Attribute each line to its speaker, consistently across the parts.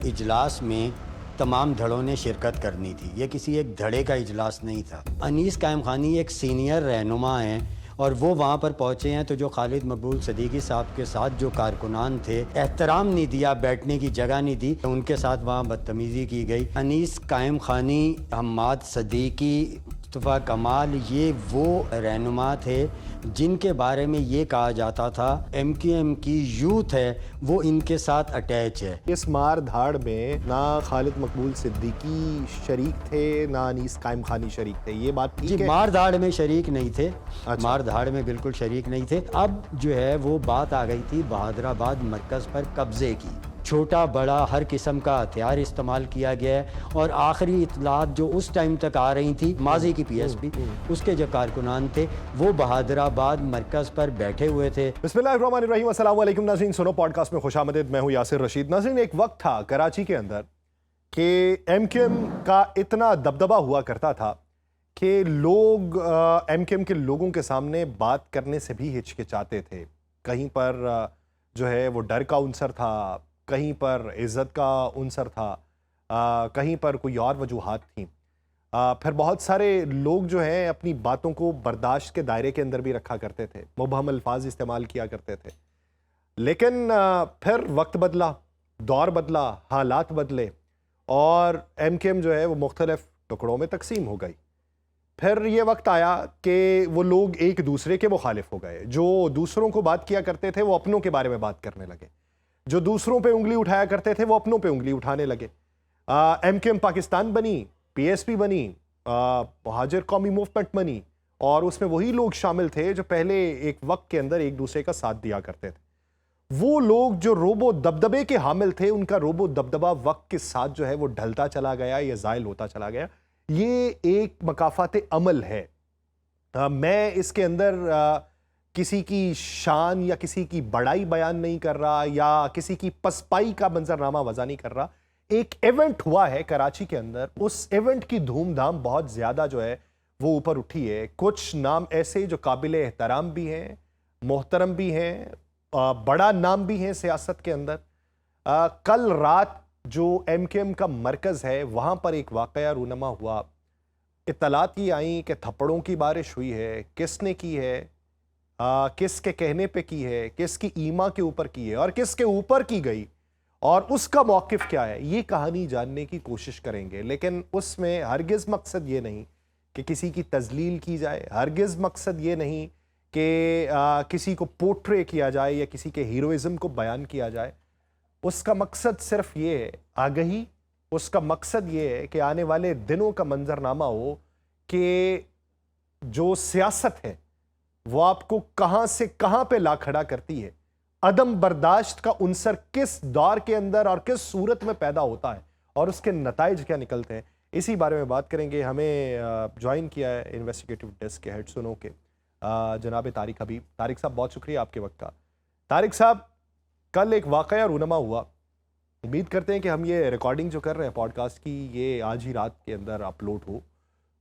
Speaker 1: اجلاس میں تمام دھڑوں نے شرکت کرنی تھی. یہ کسی ایک دھڑے کا اجلاس نہیں تھا. انیس قائم خانی ایک سینئر رہنما ہیں اور وہ وہاں پر پہنچے ہیں تو جو خالد مقبول صدیقی صاحب کے ساتھ جو کارکنان تھے احترام نہیں دیا, بیٹھنے کی جگہ نہیں دی, ان کے ساتھ وہاں بدتمیزی کی گئی. انیس قائم خانی, حماد صدیقی, مصطفیٰ کمال, یہ وہ رہنما تھے جن کے بارے میں یہ کہا جاتا تھا ایم کیو ایم کی یوتھ ہے وہ ان کے ساتھ اٹیچ ہے.
Speaker 2: اس مار دھاڑ میں نہ خالد مقبول صدیقی شریک تھے نہ انیس قائم خانی شریک تھے, یہ بات ٹھیک ہے؟
Speaker 1: مار دھاڑ میں شریک نہیں تھے. مار دھاڑ میں بالکل شریک نہیں تھے. اب جو ہے وہ بات آ گئی تھی بہادر آباد مرکز پر قبضے کی. چھوٹا بڑا ہر قسم کا ہتھیار استعمال کیا گیا ہے اور آخری اطلاعات جو اس ٹائم تک آ رہی تھی ماضی کی پی ایس پی, اس کے جو کارکنان تھے وہ بہادر آباد مرکز پر بیٹھے ہوئے تھے.
Speaker 2: بسم اللہ الرحمن الرحیم. السلام علیکم ناظرین, سنو پوڈ کاسٹ میں خوش آمدید. میں ہوں یاسر رشید. ناظرین, ایک وقت تھا کراچی کے اندر کہ ایم کیو ایم کا اتنا دبدبہ ہوا کرتا تھا کہ لوگ ایم کیو ایم کے لوگوں کے سامنے بات کرنے سے بھی ہچکچاتے تھے. کہیں پر جو ہے وہ ڈر کا عنصر تھا, کہیں پر عزت کا عنصر تھا, کہیں پر کوئی اور وجوہات تھیں. پھر بہت سارے لوگ جو ہیں اپنی باتوں کو برداشت کے دائرے کے اندر بھی رکھا کرتے تھے, مبہم الفاظ استعمال کیا کرتے تھے. لیکن پھر وقت بدلا, دور بدلا, حالات بدلے اور ایم کیو ایم جو ہے وہ مختلف ٹکڑوں میں تقسیم ہو گئی. پھر یہ وقت آیا کہ وہ لوگ ایک دوسرے کے مخالف ہو گئے. جو دوسروں کو بات کیا کرتے تھے وہ اپنوں کے بارے میں بات کرنے لگے, جو دوسروں پہ انگلی اٹھایا کرتے تھے وہ اپنوں پہ انگلی اٹھانے لگے. ایم کیو ایم پاکستان بنی, پی ایس پی بنی, مہاجر قومی موومنٹ بنی اور اس میں وہی لوگ شامل تھے جو پہلے ایک وقت کے اندر ایک دوسرے کا ساتھ دیا کرتے تھے. وہ لوگ جو روب و دبدبے کے حامل تھے ان کا روب و دبدبہ وقت کے ساتھ جو ہے وہ ڈھلتا چلا گیا یا زائل ہوتا چلا گیا. یہ ایک مکافات عمل ہے. میں اس کے اندر کسی کی شان یا کسی کی بڑائی بیان نہیں کر رہا یا کسی کی پسپائی کا منظرنامہ وضع نہیں کر رہا. ایک ایونٹ ہوا ہے کراچی کے اندر, اس ایونٹ کی دھوم دھام بہت زیادہ جو ہے وہ اوپر اٹھی ہے. کچھ نام ایسے جو قابل احترام بھی ہیں, محترم بھی ہیں, بڑا نام بھی ہیں سیاست کے اندر. کل رات جو ایم کیو ایم کا مرکز ہے وہاں پر ایک واقعہ رونما ہوا. اطلاعات یہ آئیں کہ تھپڑوں کی بارش ہوئی ہے. کس نے کی ہے, کس کے کہنے پہ کی ہے, کس کی ایما کے اوپر کی ہے اور کس کے اوپر کی گئی اور اس کا موقف کیا ہے, یہ کہانی جاننے کی کوشش کریں گے. لیکن اس میں ہرگز مقصد یہ نہیں کہ کسی کی تذلیل کی جائے, ہرگز مقصد یہ نہیں کہ کسی کو پورٹرے کیا جائے یا کسی کے ہیروئزم کو بیان کیا جائے. اس کا مقصد صرف یہ ہے آگہی, اس کا مقصد یہ ہے کہ آنے والے دنوں کا منظرنامہ ہو کہ جو سیاست ہے وہ آپ کو کہاں سے کہاں پہ لا کھڑا کرتی ہے, عدم برداشت کا عنصر کس دور کے اندر اور کس صورت میں پیدا ہوتا ہے اور اس کے نتائج کیا نکلتے ہیں. اسی بارے میں بات کریں گے. ہمیں جوائن کیا ہے انویسٹیگیٹو ڈیسک کے ہیڈ سنو کے جناب طارق حبیب. طارق صاحب بہت شکریہ آپ کے وقت کا. طارق صاحب, کل ایک واقعہ رونما ہوا. امید کرتے ہیں کہ ہم یہ ریکارڈنگ جو کر رہے ہیں پوڈ کاسٹ کی یہ آج ہی رات کے اندر اپلوڈ ہو,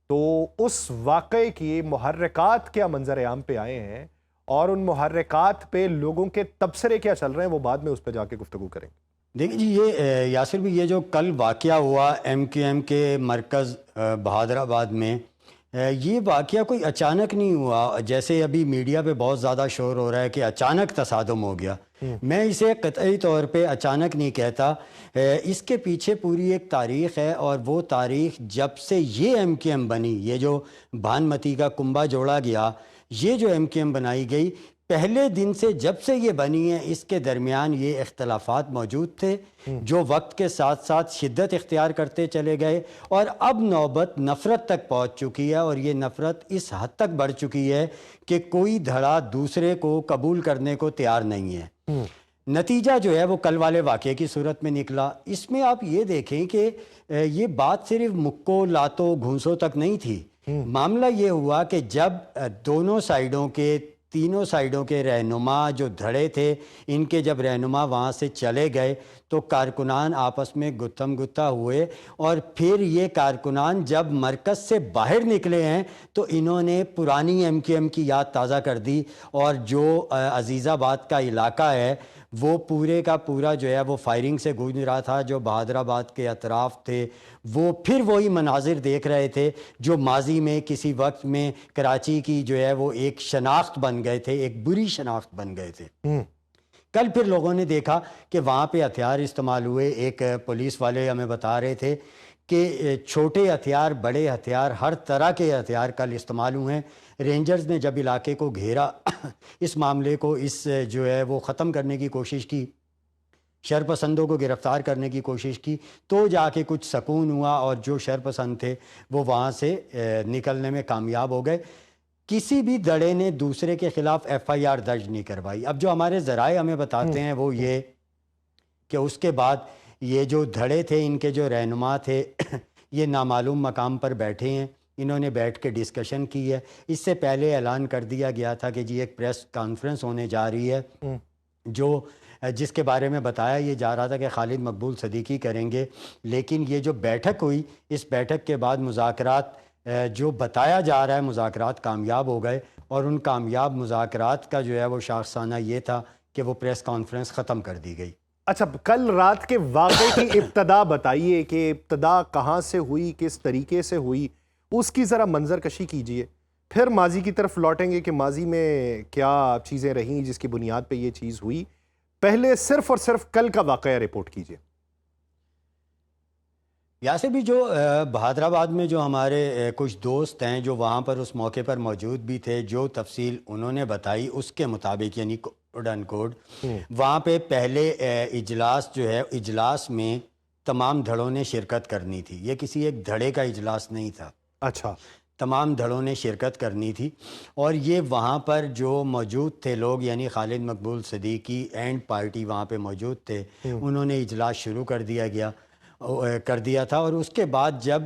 Speaker 2: تو اس واقعے کی محرکات کیا منظر عام پہ آئے ہیں اور ان محرکات پہ لوگوں کے تبصرے کیا چل رہے ہیں وہ بعد میں اس پہ جا کے گفتگو کریں گے.
Speaker 1: دیکھیں جی, یہ یاسر بھی یہ جو کل واقعہ ہوا ایم کیو ایم کے مرکز بہادر آباد میں, یہ واقعہ کوئی اچانک نہیں ہوا جیسے ابھی میڈیا پہ بہت زیادہ شور ہو رہا ہے کہ اچانک تصادم ہو گیا. میں اسے قطعی طور پہ اچانک نہیں کہتا. اس کے پیچھے پوری ایک تاریخ ہے اور وہ تاریخ جب سے یہ ایم کیو ایم بنی, یہ جو بھانمتی کا کنبہ جوڑا گیا, یہ جو ایم کیو ایم بنائی گئی, پہلے دن سے جب سے یہ بنی ہے اس کے درمیان یہ اختلافات موجود تھے جو وقت کے ساتھ ساتھ شدت اختیار کرتے چلے گئے اور اب نوبت نفرت تک پہنچ چکی ہے اور یہ نفرت اس حد تک بڑھ چکی ہے کہ کوئی دھڑا دوسرے کو قبول کرنے کو تیار نہیں ہے. نتیجہ جو ہے وہ کل والے واقعے کی صورت میں نکلا. اس میں آپ یہ دیکھیں کہ یہ بات صرف مکو لاتوں گھونسوں تک نہیں تھی. معاملہ یہ ہوا کہ جب دونوں سائیڈوں کے, تینوں سائیڈوں کے رہنما جو دھڑے تھے, ان کے جب رہنما وہاں سے چلے گئے تو کارکنان آپس میں گتھم گتھا ہوئے اور پھر یہ کارکنان جب مرکز سے باہر نکلے ہیں تو انہوں نے پرانی ایم کیو ایم کی یاد تازہ کر دی اور جو عزیز آباد کا علاقہ ہے وہ پورے کا پورا جو ہے وہ فائرنگ سے گونج رہا تھا. جو بہادر آباد کے اطراف تھے وہ پھر وہی مناظر دیکھ رہے تھے جو ماضی میں کسی وقت میں کراچی کی جو ہے وہ ایک شناخت بن گئے تھے, ایک بری شناخت بن گئے تھے. کل پھر لوگوں نے دیکھا کہ وہاں پہ ہتھیار استعمال ہوئے. ایک پولیس والے ہمیں بتا رہے تھے کہ چھوٹے ہتھیار, بڑے ہتھیار, ہر طرح کے ہتھیار کل استعمال ہوئے ہیں. رینجرز نے جب علاقے کو گھیرا, اس معاملے کو اس جو ہے وہ ختم کرنے کی کوشش کی, شرپسندوں کو گرفتار کرنے کی کوشش کی, تو جا کے کچھ سکون ہوا اور جو شرپسند تھے وہ وہاں سے نکلنے میں کامیاب ہو گئے. کسی بھی دڑے نے دوسرے کے خلاف ایف آئی آر درج نہیں کروائی. اب جو ہمارے ذرائع ہمیں بتاتے ہیں وہ یہ کہ اس کے بعد یہ جو دھڑے تھے, ان کے جو رہنما تھے, یہ نامعلوم مقام پر بیٹھے ہیں, انہوں نے بیٹھ کے ڈسکشن کی ہے. اس سے پہلے اعلان کر دیا گیا تھا کہ جی ایک پریس کانفرنس ہونے جا رہی ہے جس کے بارے میں بتایا یہ جا رہا تھا کہ خالد مقبول صدیقی کریں گے. لیکن یہ جو بیٹھک ہوئی, اس بیٹھک کے بعد مذاکرات جو بتایا جا رہا ہے مذاکرات کامیاب ہو گئے, اور ان کامیاب مذاکرات کا جو ہے وہ شاخسانہ یہ تھا کہ وہ پریس کانفرنس ختم کر دی گئی.
Speaker 2: اچھا, کل رات کے واقعے کی ابتدا بتائیے کہ ابتدا کہاں سے ہوئی, کس طریقے سے ہوئی, اس کی ذرا منظر کشی کیجئے. پھر ماضی کی طرف لوٹیں گے کہ ماضی میں کیا چیزیں رہیں جس کی بنیاد پہ یہ چیز ہوئی. پہلے صرف اور صرف کل کا واقعہ رپورٹ کیجئے.
Speaker 1: یاسر بھی جو بہادر آباد میں جو ہمارے کچھ دوست ہیں جو وہاں پر اس موقع پر موجود بھی تھے, جو تفصیل انہوں نے بتائی اس کے مطابق, یعنی کوڈ ان کوڈ, وہاں پہ پہلے اجلاس جو ہے, اجلاس میں تمام دھڑوں نے شرکت کرنی تھی. یہ کسی ایک دھڑے کا اجلاس نہیں تھا.
Speaker 2: اچھا,
Speaker 1: تمام دھڑوں نے شرکت کرنی تھی. اور یہ وہاں پر جو موجود تھے لوگ, یعنی خالد مقبول صدیقی اینڈ پارٹی وہاں پہ موجود تھے, انہوں نے اجلاس شروع کر دیا تھا. اور اس کے بعد جب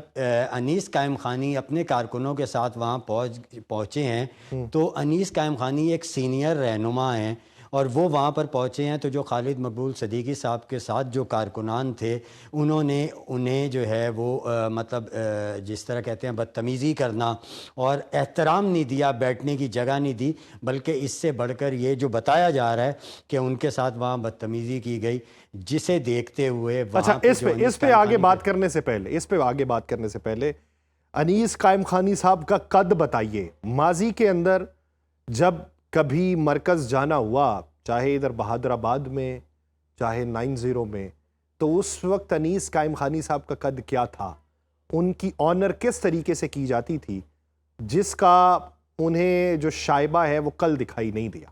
Speaker 1: انیس قائم خانی اپنے کارکنوں کے ساتھ وہاں پہنچے ہیں, تو انیس قائم خانی ایک سینئر رہنما ہیں اور وہ وہاں پر پہنچے ہیں. تو جو خالد مقبول صدیقی صاحب کے ساتھ جو کارکنان تھے, انہوں نے انہیں جو ہے وہ مطلب جس طرح کہتے ہیں بدتمیزی کرنا اور احترام نہیں دیا, بیٹھنے کی جگہ نہیں دی, بلکہ اس سے بڑھ کر یہ جو بتایا جا رہا ہے کہ ان کے ساتھ وہاں بدتمیزی کی گئی, جسے دیکھتے ہوئے
Speaker 2: اچھا, اس پہ آگے بات کرنے سے پہلے انیس قائم خانی صاحب کا قد بتائیے. ماضی کے اندر جب کبھی مرکز جانا ہوا, چاہے ادھر بہادر آباد میں چاہے 90 میں, تو اس وقت انیس قائم خانی صاحب کا قد کیا تھا, ان کی آنر کس طریقے سے کی جاتی تھی, جس کا انہیں جو شائبہ ہے وہ کل دکھائی نہیں دیا.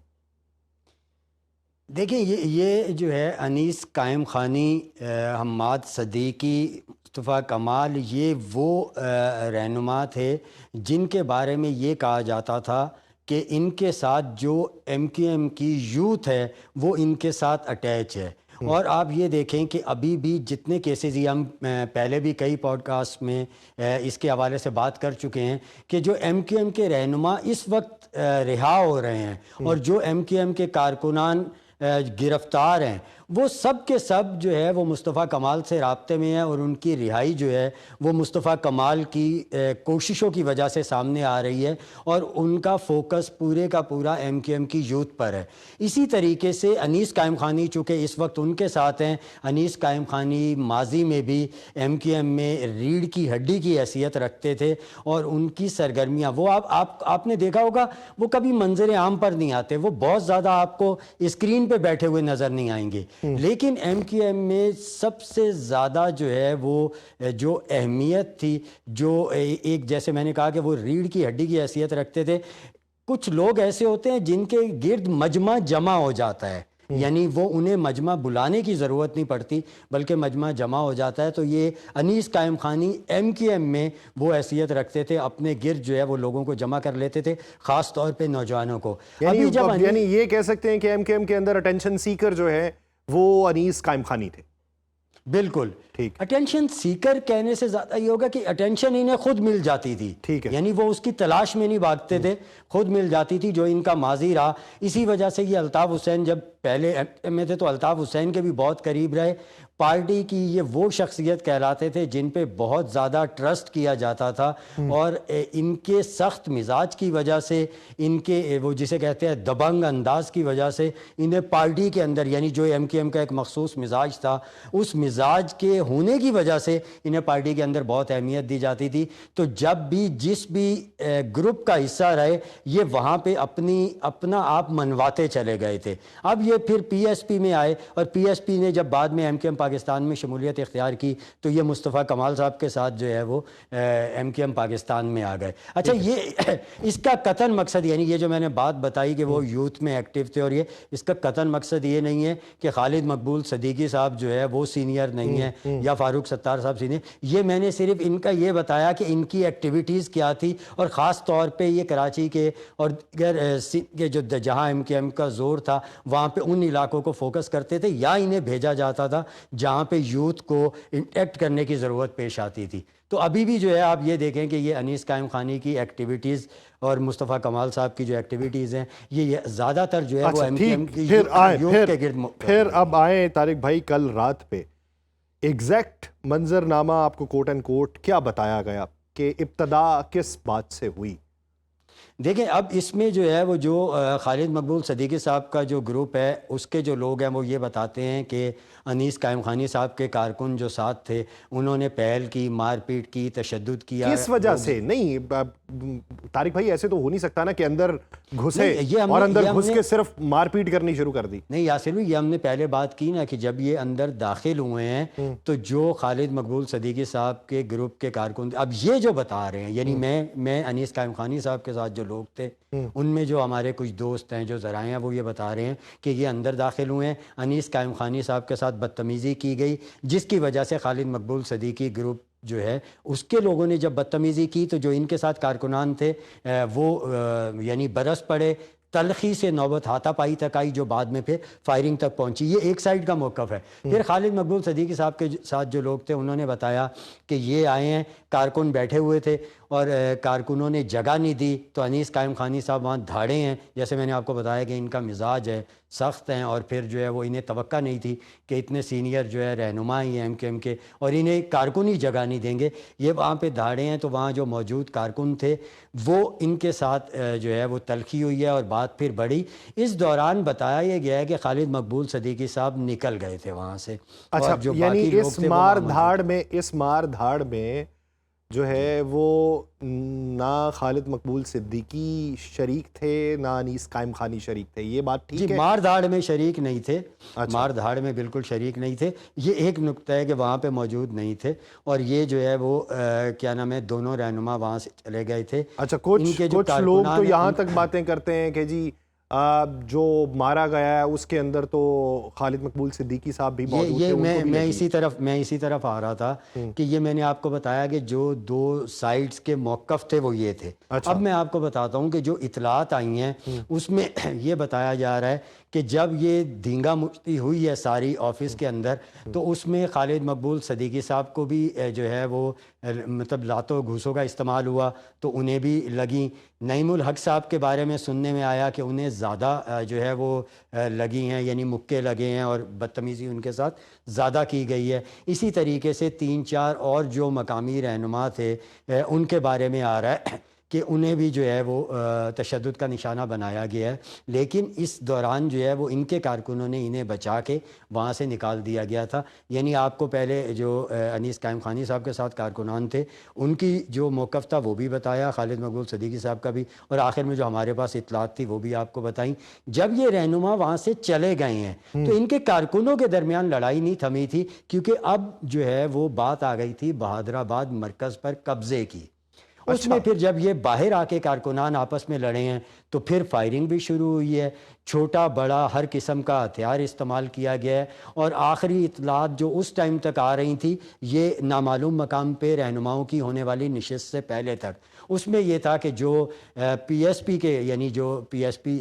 Speaker 1: دیکھیں یہ جو ہے انیس قائم خانی, حماد صدیقی, مصطفیٰ کمال, یہ وہ رہنما تھے جن کے بارے میں یہ کہا جاتا تھا کہ ان کے ساتھ جو ایم کیو ایم کی یوتھ ہے وہ ان کے ساتھ اٹیچ ہے. اور آپ یہ دیکھیں کہ ابھی بھی جتنے کیسز, یہ ہم پہلے بھی کئی پوڈ کاسٹ میں اس کے حوالے سے بات کر چکے ہیں کہ جو ایم کیو ایم کے رہنما اس وقت رہا ہو رہے ہیں اور جو ایم کیو ایم کے کارکنان گرفتار ہیں, وہ سب کے سب جو ہے وہ مصطفیٰ کمال سے رابطے میں ہیں, اور ان کی رہائی جو ہے وہ مصطفیٰ کمال کی کوششوں کی وجہ سے سامنے آ رہی ہے, اور ان کا فوکس پورے کا پورا ایم کیو ایم کی یوتھ پر ہے. اسی طریقے سے انیس قائم خانی چونکہ اس وقت ان کے ساتھ ہیں, انیس قائم خانی ماضی میں بھی ایم کیو ایم میں ریڑھ کی ہڈی کی حیثیت رکھتے تھے, اور ان کی سرگرمیاں وہ آپ نے دیکھا ہوگا وہ کبھی منظر عام پر نہیں آتے, وہ بہت زیادہ آپ کو اسکرین پہ بیٹھے ہوئے نظر نہیں آئیں گے. لیکن ایم کیو ایم میں سب سے زیادہ جو ہے وہ جو اہمیت تھی, جو ایک جیسے میں نے کہا کہ وہ ریڑھ کی ہڈی کی حیثیت رکھتے تھے. کچھ لوگ ایسے ہوتے ہیں جن کے گرد مجمع جمع ہو جاتا ہے, یعنی وہ انہیں مجمع بلانے کی ضرورت نہیں پڑتی بلکہ مجمع جمع ہو جاتا ہے. تو یہ انیس قائم خانی ایم کیو ایم میں وہ حیثیت رکھتے تھے, اپنے گرد جو ہے وہ لوگوں کو جمع کر لیتے تھے, خاص طور پہ نوجوانوں کو.
Speaker 2: یعنی یہ کہہ سکتے ہیں کہ ایم کیو ایم کے اندر اٹینشن سیکر جو ہے وہ انیس قائم خانی تھے.
Speaker 1: بالکل,
Speaker 2: ٹھیک
Speaker 1: اٹینشن سیکر کہنے سے زیادہ یہ ہوگا کہ اٹینشن انہیں خود مل جاتی تھی.
Speaker 2: ٹھیک ہے.
Speaker 1: یعنی وہ اس کی تلاش میں نہیں بھاگتے تھے, خود مل جاتی تھی, جو ان کا ماضی رہا. اسی وجہ سے یہ الطاف حسین جب پہلے ایم میں تھے تو الطاف حسین کے بھی بہت قریب رہے. پارٹی کی یہ وہ شخصیت کہلاتے تھے جن پہ بہت زیادہ ٹرسٹ کیا جاتا تھا, اور ان کے سخت مزاج کی وجہ سے, ان کے وہ جسے کہتے ہیں دبنگ انداز کی وجہ سے, انہیں پارٹی کے اندر یعنی جو ایم کیو ایم کا ایک مخصوص مزاج تھا, اس مزاج کے ہونے کی وجہ سے انہیں پارٹی کے اندر بہت اہمیت دی جاتی تھی. تو جب بھی جس بھی گروپ کا حصہ رہے یہ وہاں پہ اپنا آپ منواتے چلے گئے تھے. اب یہ پھر پی ایس پی میں آئے, اور پی ایس پی نے جب بعد میں ایم کیو ایم پاکستان میں شمولیت اختیار کی تو یہ مصطفیٰ کمال صاحب کے ساتھ جو ہے وہ ایم کیو ایم پاکستان میں آ گئے. اچھا, یہ اس کا قطعاً مقصد یعنی یہ جو میں نے بات بتائی کہ وہ یوتھ میں ایکٹیو تھے, اور یہ اس کا قطعاً مقصد یہ نہیں ہے کہ خالد مقبول صدیقی صاحب جو ہے وہ سینئر نہیں ہیں یا فاروق ستار صاحب سینئر. یہ میں نے صرف ان کا یہ بتایا کہ ان کی ایکٹیویٹیز کیا تھی, اور خاص طور پہ یہ کراچی کے اور دیگر جو جہاں ایم کیو ایم کا زور تھا وہاں پہ ان علاقوں کو فوکس کرتے تھے, یا انہیں بھیجا جاتا تھا جہاں پہ یوتھ کو انٹیکٹ کرنے کی ضرورت پیش آتی تھی. تو ابھی بھی جو ہے آپ یہ دیکھیں کہ یہ انیس قائم خانی کی ایکٹیویٹیز اور مصطفیٰ کمال صاحب کی جو ایکٹیویٹیز ہیں یہ زیادہ تر جو ہے وہ ایم کیو ایم کی یوتھ کے گرد.
Speaker 2: پھر اب آئیں طارق بھائی, کل رات پہ ایگزیکٹ منظرنامہ آپ کو کوٹ اینڈ کوٹ کیا بتایا گیا کہ ابتدا کس بات سے ہوئی؟
Speaker 1: دیکھیں, اب اس میں جو ہے وہ جو خالد مقبول صدیقی صاحب کا جو گروپ ہے اس کے جو لوگ ہیں وہ یہ بتاتے ہیں کہ انیس قائم خانی صاحب کے کارکن جو ساتھ تھے انہوں نے پہل کی, مار پیٹ کی, تشدد کیا.
Speaker 2: کس وجہ سے؟ نہیں طارق بھائی ایسے تو ہو نہیں سکتا نا کہ اندر گھسے اور اندر گھس کے صرف مار پیٹ کرنی شروع کر دی.
Speaker 1: نہیں یاسر بھائی, یہ ہم نے پہلے بات کی نا کہ جب یہ اندر داخل ہوئے ہیں تو جو خالد مقبول صدیقی صاحب کے گروپ کے کارکن, اب یہ جو بتا رہے ہیں یعنی میں انیس قائم خانی صاحب کے ساتھ جو لوگ تھے ان میں جو ہمارے کچھ دوست ہیں جو ذرائع ہیں وہ یہ بتا رہے ہیں کہ یہ اندر داخل ہوئے ہیں, انیس قائم خانی صاحب کے ساتھ بدتمیزی کی گئی, جس کی وجہ سے خالد مقبول صدیقی گروپ جو ہے اس کے لوگوں نے جب بدتمیزی کی تو جو ان کے ساتھ کارکنان تھے وہ یعنی برس پڑے, تلخی سے نوبت ہاتھا پائی تک آئی, جو بعد میں پھر فائرنگ تک پہنچی. یہ ایک سائیڈ کا موقف ہے. پھر خالد مقبول صدیقی صاحب کے ساتھ جو لوگ تھے انہوں نے بتایا کہ یہ آئے ہیں, کارکن بیٹھے ہوئے تھے اور کارکنوں نے جگہ نہیں دی, تو انیس قائم خانی صاحب وہاں دھاڑے ہیں, جیسے میں نے آپ کو بتایا کہ ان کا مزاج ہے, سخت ہیں, اور پھر جو ہے وہ انہیں توقع نہیں تھی کہ اتنے سینئر جو ہے رہنما ہی ہیں ایم کیو ایم کے اور انہیں کارکن ہی جگہ نہیں دیں گے. یہ وہاں پہ دھاڑے ہیں, تو وہاں جو موجود کارکن تھے وہ ان کے ساتھ جو ہے وہ تلخی ہوئی ہے اور بات پھر بڑھی. اس دوران بتایا یہ گیا ہے کہ خالد مقبول صدیقی صاحب نکل گئے تھے وہاں سے.
Speaker 2: اچھا, یعنی اس مار دھاڑ میں جو ہے وہ نہ خالد مقبول صدیقی شریک تھے نہ انیس قائم خانی شریک تھے, یہ بات ٹھیک ہے؟
Speaker 1: مار دھاڑ میں شریک نہیں تھے. مار دھاڑ میں بالکل شریک نہیں تھے. یہ ایک نقطہ ہے کہ وہاں پہ موجود نہیں تھے, اور یہ جو ہے وہ کیا نام ہے دونوں رہنما وہاں سے چلے گئے تھے.
Speaker 2: اچھا, کچھ لوگ تو یہاں تک باتیں کرتے ہیں کہ جی جو مارا گیا ہے اس کے اندر تو خالد مقبول صدیقی صاحب بھی موجود تھے.
Speaker 1: میں اسی طرف آ رہا تھا کہ یہ میں نے آپ کو بتایا کہ جو دو سائڈز کے موقف تھے وہ یہ تھے. اب میں آپ کو بتاتا ہوں کہ جو اطلاعات آئی ہیں اس میں یہ بتایا جا رہا ہے کہ جب یہ دھینگا مچتی ہوئی ہے ساری آفس کے اندر تو اس میں خالد مقبول صدیقی صاحب کو بھی جو ہے وہ مطلب لاتوں گھوسوں کا استعمال ہوا تو انہیں بھی لگیں. نعیم الحق صاحب کے بارے میں سننے میں آیا کہ انہیں زیادہ جو ہے وہ لگی ہیں, یعنی مکے لگے ہیں اور بدتمیزی ان کے ساتھ زیادہ کی گئی ہے. اسی طریقے سے 3-4 اور جو مقامی رہنما تھے ان کے بارے میں آ رہا ہے کہ انہیں بھی جو ہے وہ تشدد کا نشانہ بنایا گیا ہے. لیکن اس دوران جو ہے وہ ان کے کارکنوں نے انہیں بچا کے وہاں سے نکال دیا گیا تھا. یعنی آپ کو پہلے جو انیس قائم خانی صاحب کے ساتھ کارکنان تھے ان کی جو موقف تھا وہ بھی بتایا, خالد مقبول صدیقی صاحب کا بھی, اور آخر میں جو ہمارے پاس اطلاعات تھی وہ بھی آپ کو بتائیں. جب یہ رہنما وہاں سے چلے گئے ہیں تو ان کے کارکنوں کے درمیان لڑائی نہیں تھمی تھی, کیونکہ اب جو ہے وہ بات آ گئی تھی بہادر آباد مرکز پر قبضے کی. اس میں پھر جب یہ باہر آ کے کارکنان آپس میں لڑے ہیں تو پھر فائرنگ بھی شروع ہوئی ہے, چھوٹا بڑا ہر قسم کا ہتھیار استعمال کیا گیا ہے، اور آخری اطلاعات جو اس ٹائم تک آ رہی تھیں یہ نامعلوم مقام پہ رہنماؤں کی ہونے والی نشست سے پہلے تک، اس میں یہ تھا کہ جو پی ایس پی کے یعنی جو پی ایس پی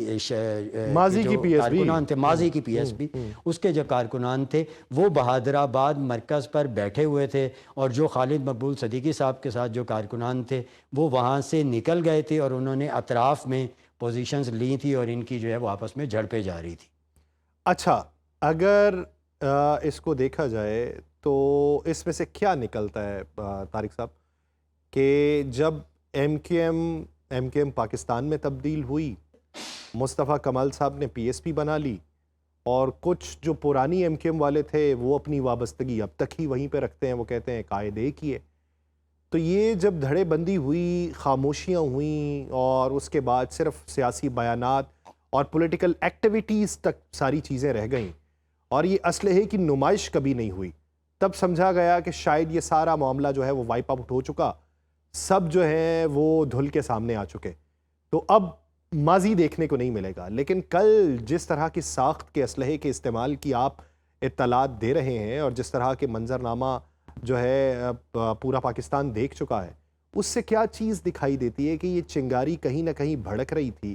Speaker 2: ماضی کی
Speaker 1: جو
Speaker 2: پی ایس پی،
Speaker 1: کارکنان تھے، ماضی کی پی ایس پی، اس کے جو کارکنان تھے وہ بہادر آباد مرکز پر بیٹھے ہوئے تھے، اور جو خالد مقبول صدیقی صاحب کے ساتھ جو کارکنان تھے وہ وہاں سے نکل گئے تھے، اور انہوں نے اطراف میں پوزیشنز لی تھی، اور ان کی جو ہے وہ آپس میں جھڑپیں جاری تھی۔
Speaker 2: اچھا، اگر اس کو دیکھا جائے تو اس میں سے کیا نکلتا ہے طارق صاحب کہ جب ایم کیو ایم پاکستان میں تبدیل ہوئی، مصطفیٰ کمال صاحب نے پی ایس پی بنا لی، اور کچھ جو پرانی ایم کیو ایم والے تھے وہ اپنی وابستگی اب تک ہی وہیں پہ رکھتے ہیں، وہ کہتے ہیں قائد ایک ہی ہے، تو یہ جب دھڑے بندی ہوئی، خاموشیاں ہوئیں، اور اس کے بعد صرف سیاسی بیانات اور پولیٹیکل ایکٹیویٹیز تک ساری چیزیں رہ گئیں، اور یہ اسلحے کی نمائش کبھی نہیں ہوئی، تب سمجھا گیا کہ شاید یہ سارا معاملہ جو ہے وہ وائپ آؤٹ ہو چکا، سب جو ہیں وہ دھل کے سامنے آ چکے، تو اب ماضی دیکھنے کو نہیں ملے گا۔ لیکن کل جس طرح کی ساخت کے اسلحے کے استعمال کی آپ اطلاعات دے رہے ہیں، اور جس طرح کے منظرنامہ جو ہے پورا پاکستان دیکھ چکا ہے، اس سے کیا چیز دکھائی دیتی ہے کہ یہ چنگاری کہیں نہ کہیں بھڑک رہی تھی،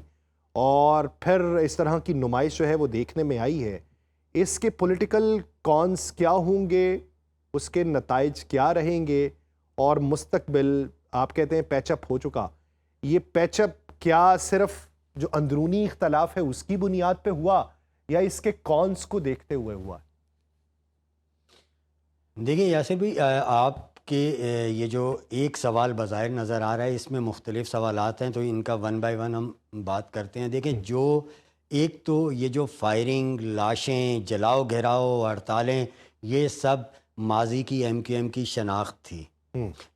Speaker 2: اور پھر اس طرح کی نمائش جو ہے وہ دیکھنے میں آئی ہے؟ اس کے پولیٹیکل کونس کیا ہوں گے، اس کے نتائج کیا رہیں گے، اور مستقبل آپ کہتے ہیں پیچ اپ ہو چکا، یہ پیچ اپ کیا صرف جو اندرونی اختلاف ہے اس کی بنیاد پہ ہوا، یا اس کے کونس کو دیکھتے ہوئے ہوا؟
Speaker 1: دیکھیں یاسر بھائی، آپ کے یہ جو ایک سوال بظاہر نظر آ رہا ہے، اس میں مختلف سوالات ہیں، تو ان کا ون بائی ون ہم بات کرتے ہیں۔ دیکھیں، جو ایک تو یہ جو فائرنگ، لاشیں، جلاؤ گھیراؤ، ہڑتالیں، یہ سب ماضی کی ایم کیو ایم کی شناخت تھی۔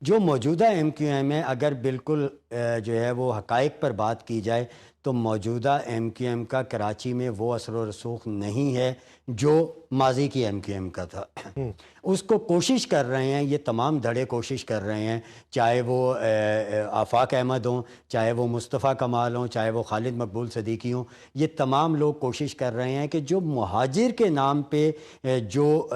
Speaker 1: جو موجودہ ایم کیو ایم ہے، اگر بالکل جو ہے وہ حقائق پر بات کی جائے تو موجودہ ایم کیو ایم کا کراچی میں وہ اثر و رسوخ نہیں ہے جو ماضی کی ایم کیو ایم کا تھا۔ اس کو کوشش کر رہے ہیں، یہ تمام دھڑے کوشش کر رہے ہیں، چاہے وہ آفاق احمد ہوں، چاہے وہ مصطفیٰ کمال ہوں، چاہے وہ خالد مقبول صدیقی ہوں، یہ تمام لوگ کوشش کر رہے ہیں کہ جو مہاجر کے نام پہ جو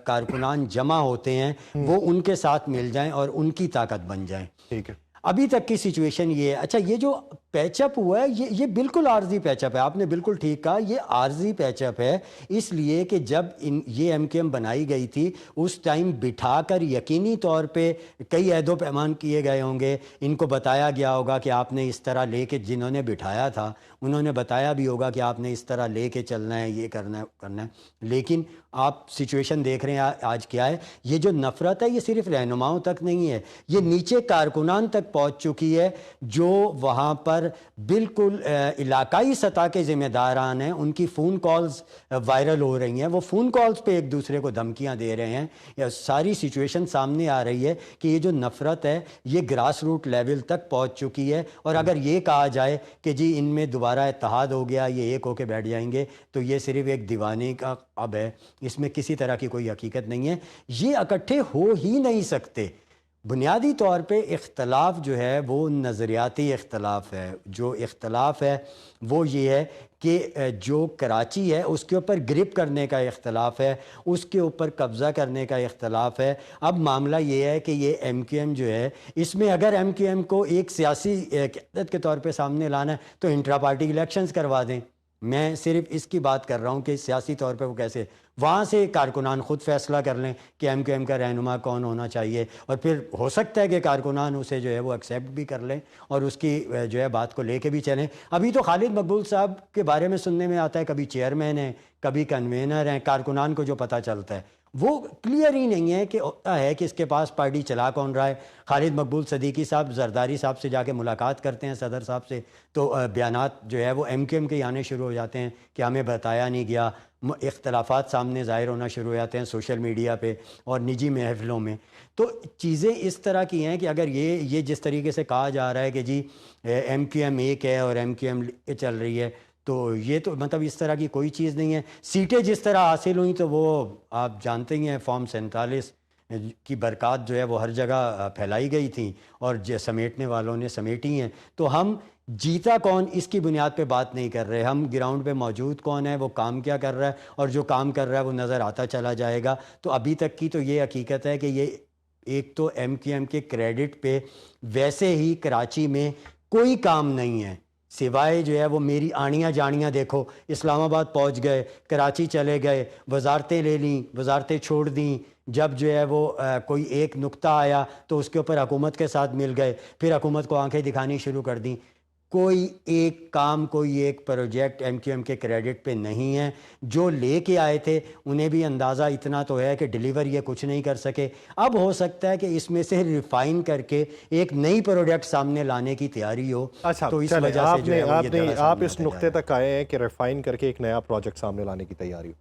Speaker 1: کارکنان جمع ہوتے ہیں وہ ان کے ساتھ مل جائیں اور ان کی طاقت بن جائیں۔
Speaker 2: ٹھیک ہے،
Speaker 1: ابھی تک کی سچویشن یہ ہے۔ اچھا، یہ جو پیچ اپ ہوا ہے یہ بالکل عارضی پیچ اپ ہے، آپ نے بالکل ٹھیک کہا، یہ عارضی پیچ اپ ہے، اس لیے کہ جب یہ ایم کیو ایم بنائی گئی تھی اس ٹائم بٹھا کر یقینی طور پہ کئی عہد و پیمان کیے گئے ہوں گے، ان کو بتایا گیا ہوگا کہ آپ نے اس طرح لے کے، جنہوں نے بٹھایا تھا انہوں نے بتایا بھی ہوگا کہ آپ نے اس طرح لے کے چلنا ہے، یہ کرنا ہے، لیکن آپ سچویشن دیکھ رہے ہیں آج کیا ہے۔ یہ جو نفرت ہے یہ صرف رہنماؤں تک نہیں ہے، یہ نیچے کارکنان تک پہنچ چکی ہے، جو وہاں پر بالکل علاقائی سطح کے ذمہ داران ہیں، ان کی فون کالز وائرل ہو رہی ہیں، وہ فون کالز پہ ایک دوسرے کو دھمکیاں دے رہے ہیں، یہ ساری سچویشن سامنے آ رہی ہے کہ یہ جو نفرت ہے یہ گراس روٹ لیول تک پہنچ چکی ہے، اور اگر یہ کہا جائے کہ جی ان میں دوبارہ اتحاد ہو گیا، یہ ایک ہو کے بیٹھ جائیں گے، تو یہ صرف ایک دیوانے کا اب ہے، اس میں کسی طرح کی کوئی حقیقت نہیں ہے، یہ اکٹھے ہو ہی نہیں سکتے۔ بنیادی طور پہ اختلاف جو ہے وہ نظریاتی اختلاف ہے، جو اختلاف ہے وہ یہ ہے کہ جو کراچی ہے اس کے اوپر گرپ کرنے کا اختلاف ہے، اس کے اوپر قبضہ کرنے کا اختلاف ہے۔ اب معاملہ یہ ہے کہ یہ ایم کیو ایم جو ہے، اس میں اگر ایم کیو ایم کو ایک سیاسی قیادت کے طور پہ سامنے لانا ہے تو انٹرا پارٹی الیکشنز کروا دیں۔ میں صرف اس کی بات کر رہا ہوں کہ سیاسی طور پہ وہ کیسے، وہاں سے کارکنان خود فیصلہ کر لیں کہ ایم کیو ایم کا رہنما کون ہونا چاہیے، اور پھر ہو سکتا ہے کہ کارکنان اسے جو ہے وہ ایکسیپٹ بھی کر لیں اور اس کی جو ہے بات کو لے کے بھی چلیں۔ ابھی تو خالد مقبول صاحب کے بارے میں سننے میں آتا ہے کبھی چیئرمین ہیں، کبھی کنوینر ہیں، کارکنان کو جو پتہ چلتا ہے وہ کلیئر ہی نہیں ہے کہ ہوتا ہے کہ اس کے پاس پارٹی چلا کون رہا ہے۔ خالد مقبول صدیقی صاحب زرداری صاحب سے جا کے ملاقات کرتے ہیں، صدر صاحب سے، تو بیانات جو ہے وہ ایم کیو ایم کے آنے شروع ہو جاتے ہیں کہ ہمیں بتایا نہیں گیا، اختلافات سامنے ظاہر ہونا شروع ہو جاتے ہیں سوشل میڈیا پہ اور نجی محفلوں میں۔ تو چیزیں اس طرح کی ہیں کہ اگر یہ جس طریقے سے کہا جا رہا ہے کہ جی ایم کیو ایم ایک ہے اور ایم کیو ایم چل رہی ہے، تو یہ تو مطلب اس طرح کی کوئی چیز نہیں ہے۔ سیٹیں جس طرح حاصل ہوئیں تو وہ آپ جانتے ہی ہیں، فارم 47 کی برکات جو ہے وہ ہر جگہ پھیلائی گئی تھیں اور سمیٹنے والوں نے سمیٹی ہیں. تو ہم جیتا کون اس کی بنیاد پہ بات نہیں کر رہے, ہم گراؤنڈ پہ موجود کون ہے, وہ کام کیا کر رہا ہے, اور جو کام کر رہا ہے وہ نظر آتا چلا جائے گا. تو ابھی تک کی تو یہ حقیقت ہے کہ یہ ایک تو ایم کیو ایم کے کریڈٹ پہ ویسے ہی کراچی میں کوئی کام نہیں ہے, سوائے جو ہے وہ میری آڑیاں جاڑیاں دیکھو, اسلام آباد پہنچ گئے, کراچی چلے گئے, وزارتیں لے لیں, وزارتیں چھوڑ دیں, جب جو ہے وہ کوئی ایک نقطہ آیا تو اس کے اوپر حکومت کے ساتھ مل گئے, پھر حکومت کو آنکھیں دکھانی شروع کر دیں. کوئی ایک کام, کوئی ایک پروجیکٹ ایم کیو ایم کے کریڈٹ پہ نہیں ہے. جو لے کے آئے تھے انہیں بھی اندازہ اتنا تو ہے کہ ڈیلیور یہ کچھ نہیں کر سکے. اب ہو سکتا ہے کہ اس میں سے ریفائن کر کے ایک نئی پروڈکٹ سامنے لانے کی تیاری ہو.
Speaker 2: اچھا
Speaker 1: تو اس وجہ سے جو ہے وہ یہ دعویٰ
Speaker 2: آپ
Speaker 1: سامنے
Speaker 2: اس
Speaker 1: آتا
Speaker 2: نقطے تک آئے ہیں کہ ریفائن کر کے ایک نیا پروجیکٹ سامنے لانے کی تیاری ہو.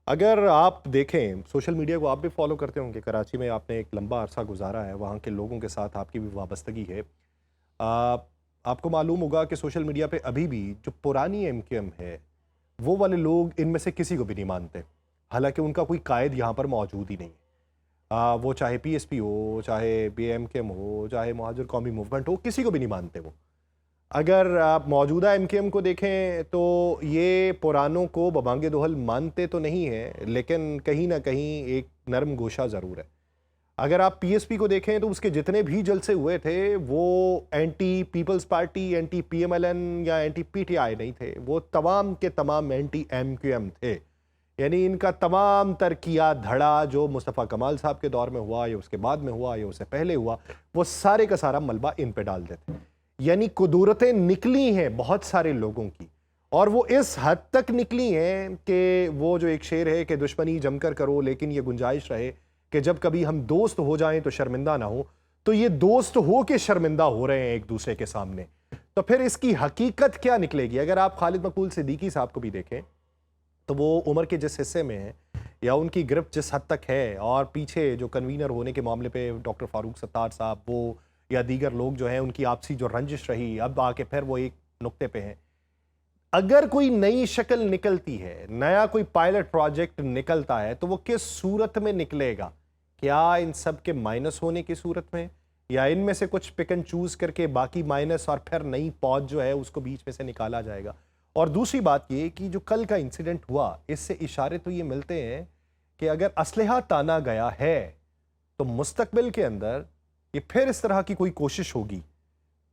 Speaker 2: اگر آپ دیکھیں سوشل میڈیا کو آپ بھی فالو کرتے ہوں گے, کراچی میں آپ نے ایک لمبا عرصہ گزارا ہے, وہاں کے لوگوں کے ساتھ آپ کی بھی وابستگی ہے. آپ کو معلوم ہوگا کہ سوشل میڈیا پہ ابھی بھی جو پرانی ایم کیو ایم ہے وہ والے لوگ ان میں سے کسی کو بھی نہیں مانتے, حالانکہ ان کا کوئی قائد یہاں پر موجود ہی نہیں ہے. وہ چاہے پی ایس پی ہو, چاہے بی ایم کیو ایم ہو, چاہے مہاجر قومی موومنٹ ہو, کسی کو بھی نہیں مانتے وہ. اگر آپ موجودہ ایم کیو ایم کو دیکھیں تو یہ پرانوں کو ببانگ دوحل مانتے تو نہیں ہیں, لیکن کہیں نہ کہیں ایک نرم گوشہ ضرور ہے. اگر آپ پی ایس پی کو دیکھیں تو اس کے جتنے بھی جلسے ہوئے تھے وہ anti Peoples Party, anti P M L N یا اینٹی پی ٹی آئی نہیں تھے, وہ تمام کے تمام اینٹی ایم کیو ایم تھے. یعنی ان کا تمام تر کیا دھڑا جو مصطفیٰ کمال صاحب کے دور میں ہوا, یا اس کے بعد میں ہوا, یا اس سے پہلے ہوا, وہ سارے کا سارا ملبہ ان پہ ڈال دیتے. یعنی قدورتیں نکلی ہیں بہت سارے لوگوں کی, اور وہ اس حد تک نکلی ہیں کہ وہ جو ایک شعر ہے کہ دشمنی جم کر کرو لیکن یہ گنجائش رہے کہ جب کبھی ہم دوست ہو جائیں تو شرمندہ نہ ہو. تو یہ دوست ہو کے شرمندہ ہو رہے ہیں ایک دوسرے کے سامنے. تو پھر اس کی حقیقت کیا نکلے گی؟ اگر آپ خالد مقبول صدیقی صاحب کو بھی دیکھیں تو وہ عمر کے جس حصے میں ہیں, یا ان کی گرفت جس حد تک ہے, اور پیچھے جو کنوینر ہونے کے معاملے پہ ڈاکٹر فاروق ستار صاحب وہ یا دیگر لوگ جو ہیں, ان کی آپسی جو رنجش رہی, اب آ کے پھر وہ ایک نقطے پہ ہیں. اگر کوئی نئی شکل نکلتی ہے, نیا کوئی پائلٹ پروجیکٹ نکلتا ہے, تو وہ کس صورت میں نکلے گا؟ کیا ان سب کے مائنس ہونے کی صورت میں, یا ان میں سے کچھ پک اینڈ چوز کر کے باقی مائنس اور پھر نئی پوج جو ہے اس کو بیچ میں سے نکالا جائے گا؟ اور دوسری بات یہ کہ جو کل کا انسیڈنٹ ہوا, اس سے اشارے تو یہ ملتے ہیں کہ اگر اسلحہ تانا گیا ہے تو مستقبل کے اندر یہ پھر اس طرح کی کوئی کوشش ہوگی.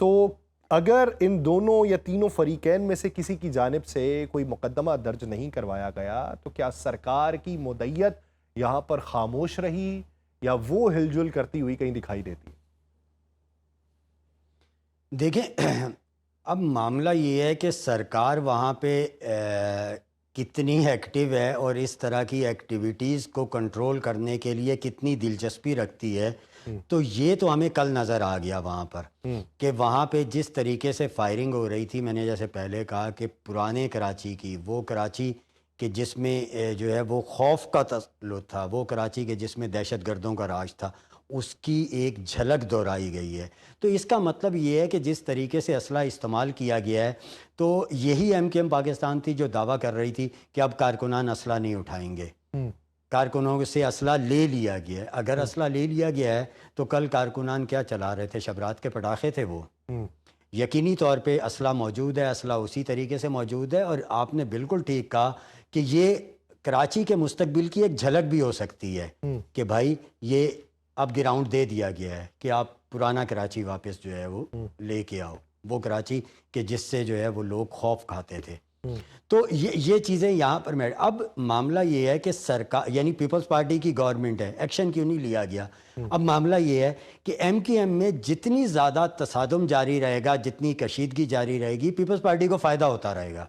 Speaker 2: تو اگر ان دونوں یا تینوں فریقین میں سے کسی کی جانب سے کوئی مقدمہ درج نہیں کروایا گیا, تو کیا سرکار کی مدعیت یہاں پر خاموش رہی, یا وہ ہل جل کرتی ہوئی کہیں دکھائی دیتی؟
Speaker 1: دیکھیں, اب معاملہ یہ ہے کہ سرکار وہاں پہ کتنی ایکٹیو ہے اور اس طرح کی ایکٹیویٹیز کو کنٹرول کرنے کے لیے کتنی دلچسپی رکھتی ہے. تو یہ تو ہمیں کل نظر آ گیا وہاں پر کہ وہاں پہ جس طریقے سے فائرنگ ہو رہی تھی. میں نے جیسے پہلے کہا کہ پرانے کراچی کی, وہ کراچی کہ جس میں جو ہے وہ خوف کا تسلط تھا, وہ کراچی کے جس میں دہشت گردوں کا راج تھا, اس کی ایک جھلک دہرائی گئی ہے. تو اس کا مطلب یہ ہے کہ جس طریقے سے اسلحہ استعمال کیا گیا ہے, تو یہی ایم کیو ایم پاکستان تھی جو دعویٰ کر رہی تھی کہ اب کارکنان اسلحہ نہیں اٹھائیں گے. کارکنوں سے اسلحہ لے لیا گیا ہے. اگر اسلحہ لے لیا گیا ہے تو کل کارکنان کیا چلا رہے تھے؟ شبرات کے پٹاخے تھے وہ. یقینی طور پہ اسلحہ موجود ہے, اسلحہ اسی طریقے سے موجود ہے. اور آپ نے بالکل ٹھیک کہا کہ یہ کراچی کے مستقبل کی ایک جھلک بھی ہو سکتی ہے کہ بھائی یہ اب گراؤنڈ دے دیا گیا ہے کہ آپ پرانا کراچی واپس جو ہے وہ لے کے آؤ, وہ کراچی کہ جس سے جو ہے وہ لوگ خوف کھاتے تھے. تو یہ چیزیں یہاں پر اب معاملہ یہ ہے کہ سرکار یعنی پیپلز پارٹی کی گورنمنٹ ہے, ایکشن کیوں نہیں لیا گیا؟ اب معاملہ یہ ہے کہ ایم کیو ایم میں جتنی زیادہ تصادم جاری رہے گا, جتنی کشیدگی جاری رہے گی, پیپلز پارٹی کو فائدہ ہوتا رہے گا.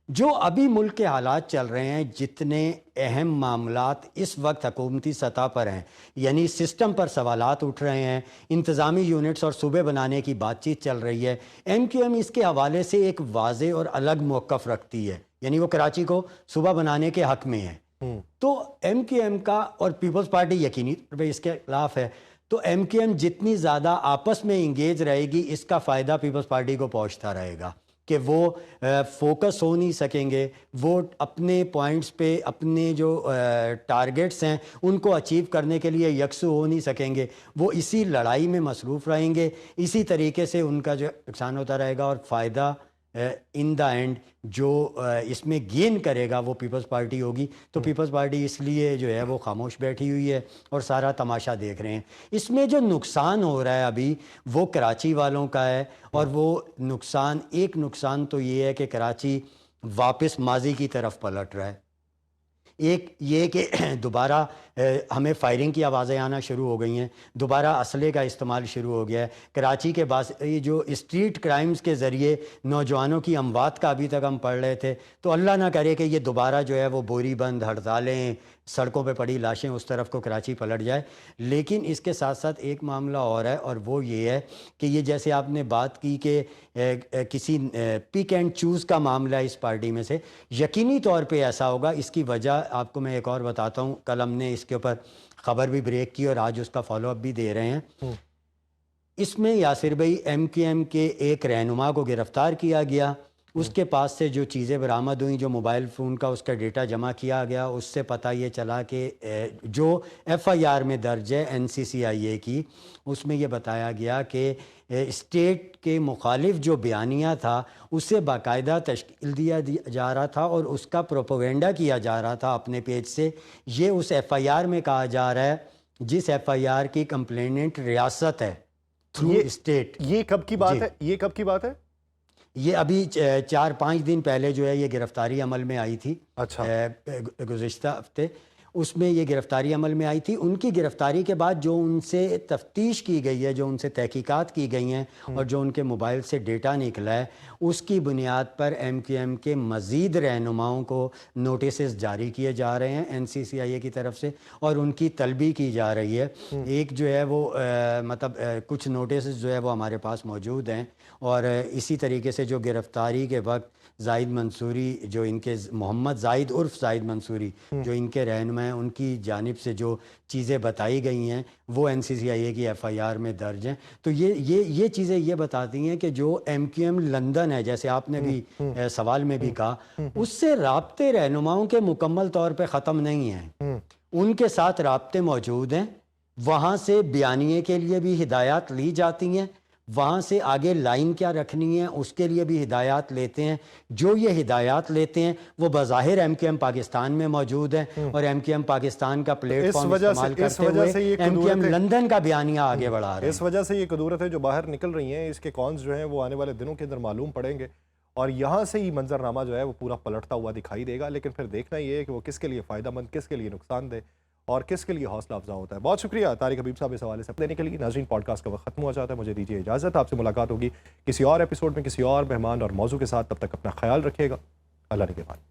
Speaker 1: جو ابھی ملک کے حالات چل رہے ہیں, جتنے اہم معاملات اس وقت حکومتی سطح پر ہیں, یعنی سسٹم پر سوالات اٹھ رہے ہیں, انتظامی یونٹس اور صوبے بنانے کی بات چیت چل رہی ہے, ایم کیو ایم اس کے حوالے سے ایک واضح اور الگ موقف رکھتی ہے, یعنی وہ کراچی کو صوبہ بنانے کے حق میں ہے. تو ایم کیو ایم کا اور پیپلز پارٹی یقینی طور پہ اس کے خلاف ہے. تو ایم کیو ایم جتنی زیادہ آپس میں انگیج رہے گی, اس کا فائدہ پیپلز پارٹی کو پہنچتا رہے گا. کہ وہ فوکس ہو نہیں سکیں گے، وہ اپنے پوائنٹس پہ اپنے جو ٹارگٹس ہیں ان کو اچیو کرنے کے لیے یکسو ہو نہیں سکیں گے، وہ اسی لڑائی میں مصروف رہیں گے، اسی طریقے سے ان کا جو نقصان ہوتا رہے گا، اور فائدہ ان دا اینڈ جو اس میں گین کرے گا وہ پیپلز پارٹی ہوگی. تو پیپلز پارٹی اس لیے جو ہے وہ خاموش بیٹھی ہوئی ہے اور سارا تماشا دیکھ رہے ہیں. اس میں جو نقصان ہو رہا ہے ابھی وہ کراچی والوں کا ہے، اور وہ ایک نقصان تو یہ ہے کہ کراچی واپس ماضی کی طرف پلٹ رہا ہے. ایک یہ کہ دوبارہ ہمیں فائرنگ کی آوازیں آنا شروع ہو گئی ہیں، دوبارہ اسلحے کا استعمال شروع ہو گیا ہے. کراچی کے بعض یہ جو اسٹریٹ کرائمز کے ذریعے نوجوانوں کی اموات کا ابھی تک ہم پڑھ رہے تھے، تو اللہ نہ کرے کہ یہ دوبارہ جو ہے وہ بوری بند ہڑتالیں، سڑکوں پہ پڑی لاشیں، اس طرف کو کراچی پلٹ جائے. لیکن اس کے ساتھ ساتھ ایک معاملہ اور ہے، اور وہ یہ ہے کہ یہ جیسے آپ نے بات کی کہ کسی پک اینڈ چوز کا معاملہ ہے اس پارٹی میں سے، یقینی طور پہ ایسا ہوگا. اس کی وجہ آپ کو میں ایک اور بتاتا ہوں، کل ہم نے اس کے اوپر خبر بھی بریک کی اور آج اس کا فالو اپ بھی دے رہے ہیں. اس میں یاسر بھائی ایم کیو ایم کے ایک رہنما کو گرفتار کیا گیا، اس کے پاس سے جو چیزیں برآمد ہوئیں، جو موبائل فون کا اس کا ڈیٹا جمع کیا گیا، اس سے پتہ یہ چلا کہ جو ایف آئی آر میں درج ہے این سی سی آئی اے کی، اس میں یہ بتایا گیا کہ اسٹیٹ کے مخالف جو بیانیہ تھا اسے باقاعدہ تشکیل دیا جا رہا تھا اور اس کا پروپیگنڈا کیا جا رہا تھا اپنے پیج سے. یہ اس ایف آئی آر میں کہا جا رہا ہے جس ایف آئی آر کی کمپلیننٹ ریاست ہے تھرو اسٹیٹ.
Speaker 2: یہ کب کی بات ہے؟ یہ کب کی بات ہے؟
Speaker 1: یہ ابھی 4-5 دن پہلے جو ہے یہ گرفتاری عمل میں آئی تھی.
Speaker 2: اچھا.
Speaker 1: گزشتہ ہفتے اس میں یہ گرفتاری عمل میں آئی تھی. ان کی گرفتاری کے بعد جو ان سے تفتیش کی گئی ہے، جو ان سے تحقیقات کی گئی ہیں اور جو ان کے موبائل سے ڈیٹا نکلا ہے، اس کی بنیاد پر ایم کیو ایم کے مزید رہنماؤں کو نوٹسز جاری کیے جا رہے ہیں این سی سی آئی اے کی طرف سے، اور ان کی طلبی کی جا رہی ہے. ایک جو ہے وہ کچھ نوٹسز جو ہے وہ ہمارے پاس موجود ہیں، اور اسی طریقے سے جو گرفتاری کے وقت زاہد منصوری، جو ان کے محمد زاہد عرف زاہد منصوری جو ان کے رہنما ہیں، ان کی جانب سے جو چیزیں بتائی گئی ہیں وہ این سی سی آئی اے کی ایف آئی آر میں درج ہیں. تو یہ چیزیں یہ بتاتی ہیں کہ جو ایم کیو ایم لندن ہے، جیسے آپ نے بھی سوال میں بھی کہا، اس سے رابطے رہنماؤں کے مکمل طور پہ ختم نہیں ہیں. ان کے ساتھ رابطے موجود ہیں، وہاں سے بیانیے کے لیے بھی ہدایات لی جاتی ہیں، وہاں سے آگے لائن کیا رکھنی ہے اس کے لیے بھی ہدایات لیتے ہیں. جو یہ ہدایات لیتے ہیں وہ بظاہر ایم کیو ایم پاکستان میں موجود ہیں، اور ایم کیو ایم پاکستان کا پلیٹ فارم استعمال کرتے ہوئے ایم کیو ایم لندن کا بیانیہ آگے بڑھا رہے ہیں.
Speaker 2: اس وجہ سے یہ قدورت ہے جو باہر نکل رہی ہیں، اس کے کونز جو ہیں وہ آنے والے دنوں کے اندر معلوم پڑیں گے، اور یہاں سے ہی منظرنامہ جو ہے وہ پورا پلٹتا ہوا دکھائی دے گا. لیکن پھر دیکھنا یہ ہے کہ وہ کس کے لیے فائدہ مند، کس کے لیے نقصان دہ، اور کس کے لیے حوصلہ افزا ہوتا ہے. بہت شکریہ طارق حبیب صاحب اس حوالے سے دینے کے لیے. ناظرین، پوڈ کاسٹ کا وقت ختم ہو جاتا ہے، مجھے دیجیے اجازت. آپ سے ملاقات ہوگی کسی اور ایپیسوڈ میں کسی اور مہمان اور موضوع کے ساتھ. تب تک اپنا خیال رکھیے گا. اللہ نگہبان.